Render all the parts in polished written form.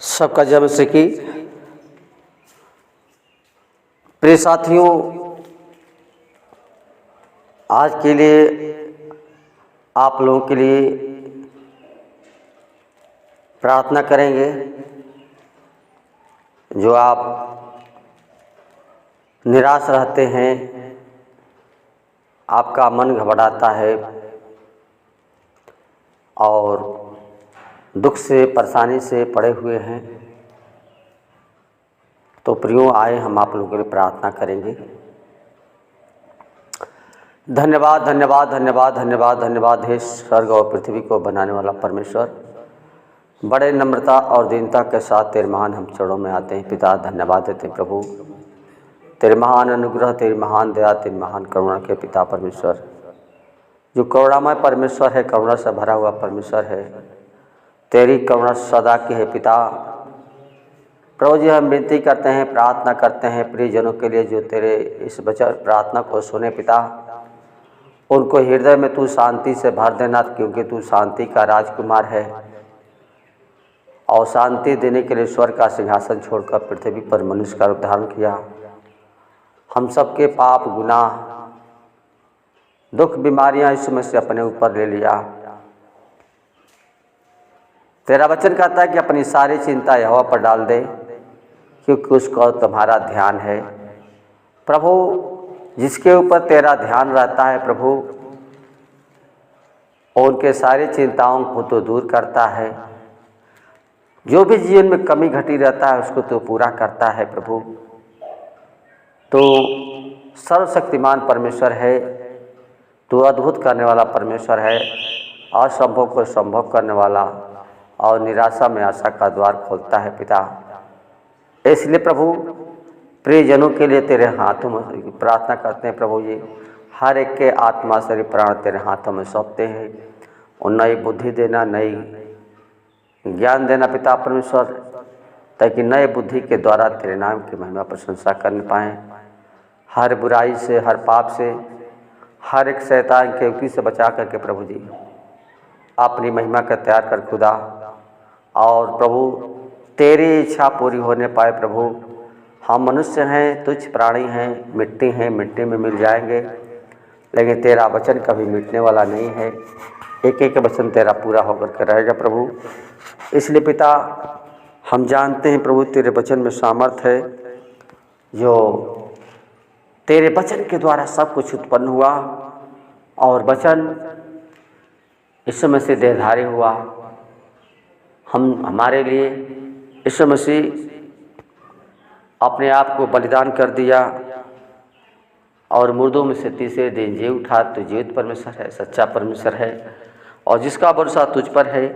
सबका जय मसीह की। प्रिय साथियों, आज के लिए आप लोगों के लिए प्रार्थना करेंगे। जो आप निराश रहते हैं, आपका मन घबराता है और दुख से परेशानी से पड़े हुए हैं, तो प्रियो आए हम आप लोगों के लिए प्रार्थना करेंगे। धन्यवाद धन्यवाद धन्यवाद धन्यवाद धन्यवाद हे स्वर्ग और पृथ्वी को बनाने वाला परमेश्वर, बड़े नम्रता और दीनता के साथ तेरे महान हम चरणों में आते हैं। पिता, धन्यवाद देते हैं प्रभु, तेरे महान अनुग्रह, तेरी महान दया, तेरी महान करुणा के पिता परमेश्वर, जो करुणामय परमेश्वर है, करुणा से भरा हुआ परमेश्वर है। तेरी करुणा सदा की है पिता। प्रभु जी, हम विनती करते हैं, प्रार्थना करते हैं प्रियजनों के लिए जो तेरे इस वचन प्रार्थना को सुने पिता, उनको हृदय में तू शांति से भर देना, क्योंकि तू शांति का राजकुमार है और शांति देने के लिए स्वर्ग का सिंहासन छोड़कर पृथ्वी पर मनुष्य का रूप धारण किया। हम सबके पाप, गुनाह, दुख, बीमारियां इसमें से अपने ऊपर ले लिया। तेरा वचन कहता है कि अपनी सारी चिंता यहोवा पर डाल दे, क्योंकि उसको तुम्हारा ध्यान है। प्रभु, जिसके ऊपर तेरा ध्यान रहता है प्रभु, उनके सारी चिंताओं को तो दूर करता है। जो भी जीवन में कमी घटी रहता है उसको तो पूरा करता है प्रभु। तो सर्वशक्तिमान परमेश्वर है, तू अद्भुत करने वाला परमेश्वर है, असंभव को संभव करने वाला और निराशा में आशा का द्वार खोलता है पिता। इसलिए प्रभु, प्रियजनों के लिए तेरे हाथों में प्रार्थना करते हैं प्रभु जी। हर एक के आत्मा, शरीर, प्राण तेरे हाथों में सौंपते हैं और नई बुद्धि देना, नई ज्ञान देना पिता परमेश्वर, ताकि नए बुद्धि के द्वारा तेरे नाम की महिमा प्रशंसा कर पाएँ। हर बुराई से, हर पाप से, हर एक शैतान के युक्ति से बचा करके प्रभु जी अपनी महिमा का तैयार कर खुदा, और प्रभु तेरी इच्छा पूरी होने पाए प्रभु। हम मनुष्य हैं, तुच्छ प्राणी हैं, मिट्टी हैं, मिट्टी में मिल जाएंगे, लेकिन तेरा वचन कभी मिटने वाला नहीं है। एक एक वचन तेरा पूरा होकर के रहेगा प्रभु। इसलिए पिता, हम जानते हैं प्रभु तेरे वचन में सामर्थ है, जो तेरे वचन के द्वारा सब कुछ उत्पन्न हुआ और वचन यीशु मसीह देहधारी हुआ। हम हमारे लिए यीशु मसीह अपने आप को बलिदान कर दिया और मुर्दों में से तीसरे दिन जी उठा। तो जीवित परमेश्वर है, सच्चा परमेश्वर है, और जिसका भरोसा तुझ पर है।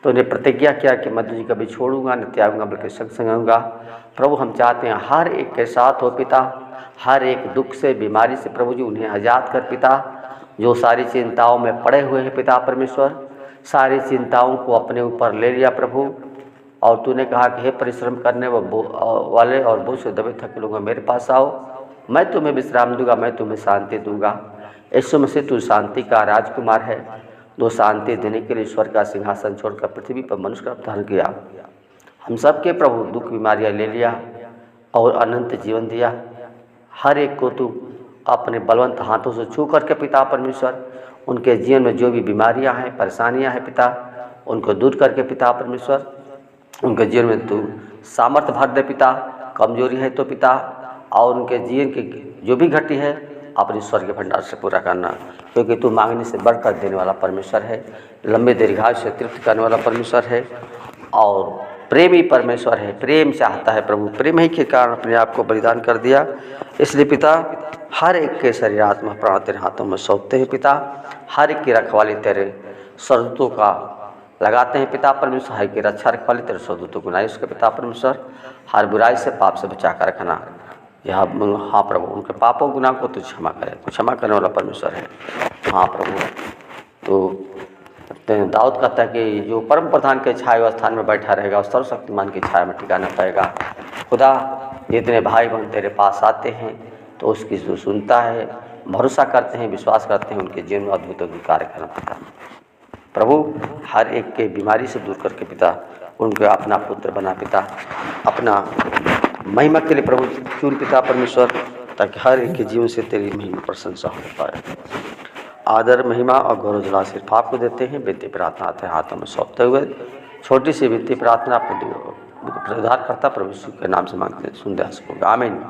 तो उन्हें प्रतिज्ञा किया कि मैं तुझे कभी छोड़ूंगा न त्यागूंगा, बल्कि संग संग रहूंगा। प्रभु, हम चाहते हैं हर एक के साथ हो पिता, हर एक दुख से, बीमारी से प्रभु जी उन्हें आजाद कर पिता। जो सारी चिंताओं में पड़े हुए हैं पिता परमेश्वर, सारी चिंताओं को अपने ऊपर ले लिया प्रभु। और तूने कहा कि हे परिश्रम करने वाले और बोझ से दबे थके लोगों, मेरे पास आओ, मैं तुम्हें विश्राम दूंगा, मैं तुम्हें शांति दूंगा। यीशु मसीह तू शांति का राजकुमार है, जो शांति देने के लिए ईश्वर का सिंहासन छोड़कर पृथ्वी पर मनुष्य का अवतार किया। हम सबके प्रभु दुख बीमारियाँ ले लिया और अनंत जीवन दिया। हर एक को तू अपने बलवंत हाथों से छू करके पिता परमेश्वर, उनके जीवन में जो भी बीमारियां हैं, परेशानियां हैं पिता, उनको दूर करके पिता परमेश्वर, उनके जीवन में तू सामर्थ्य भर दे पिता। कमजोरी है तो पिता, और उनके जीवन की जो भी घटी है अपने स्वर्ग के भंडार से पूरा करना, क्योंकि तू मांगने से बढ़कर देने वाला परमेश्वर है, लंबे दीर्घायु से तृप्त करने वाला परमेश्वर है, और प्रेमी परमेश्वर है। प्रेम चाहता है प्रभु, प्रेम ही के कारण अपने आप को बलिदान कर दिया। इसलिए पिता, हर एक के शरीर, आत्मा, प्राण तेरे हाथों में सौंपते हैं पिता। हर एक की रखवाली तेरे स्वर्गदूतों का लगाते हैं पिता परमेश्वर। हर की रक्षा रखवाली तेरे स्वर्गदूतों को नाई उसके पिता परमेश्वर। हर बुराई से, पाप से बचा कर रखना। हाँ प्रभु, उनके पापों गुनाह को तू क्षमा करे, तो क्षमा करने वाला परमेश्वर है। हाँ प्रभु, तो दाऊद कहता है कि जो परम प्रधान के छाए हुए स्थान में बैठा रहेगा, उस सर्वशक्तिमान की छाया में ठिकाना पाएगा। खुदा, जितने भाई बहन तेरे पास आते हैं तो उसकी जो सुनता है, भरोसा करते हैं, विश्वास करते हैं, उनके जीवन में अद्भुत कार्य करना पड़ता है प्रभु। हर एक के बीमारी से दूर करके पिता उनको अपना पुत्र बना पिता, अपना महिमा के लिए प्रभु चुन पिता परमेश्वर, ताकि हर एक के जीवन से तेरी महिमा प्रशंसा हो पाए। आदर, महिमा और गौरव जला सिर्फ आपको देते हैं। विनती प्रार्थना आते हाथों में सौंपते हुए छोटी सी विनती प्रार्थना अपने उद्धारकर्ता प्रभु यीशु के नाम से मांगते हैं, सुन दे। आमीन।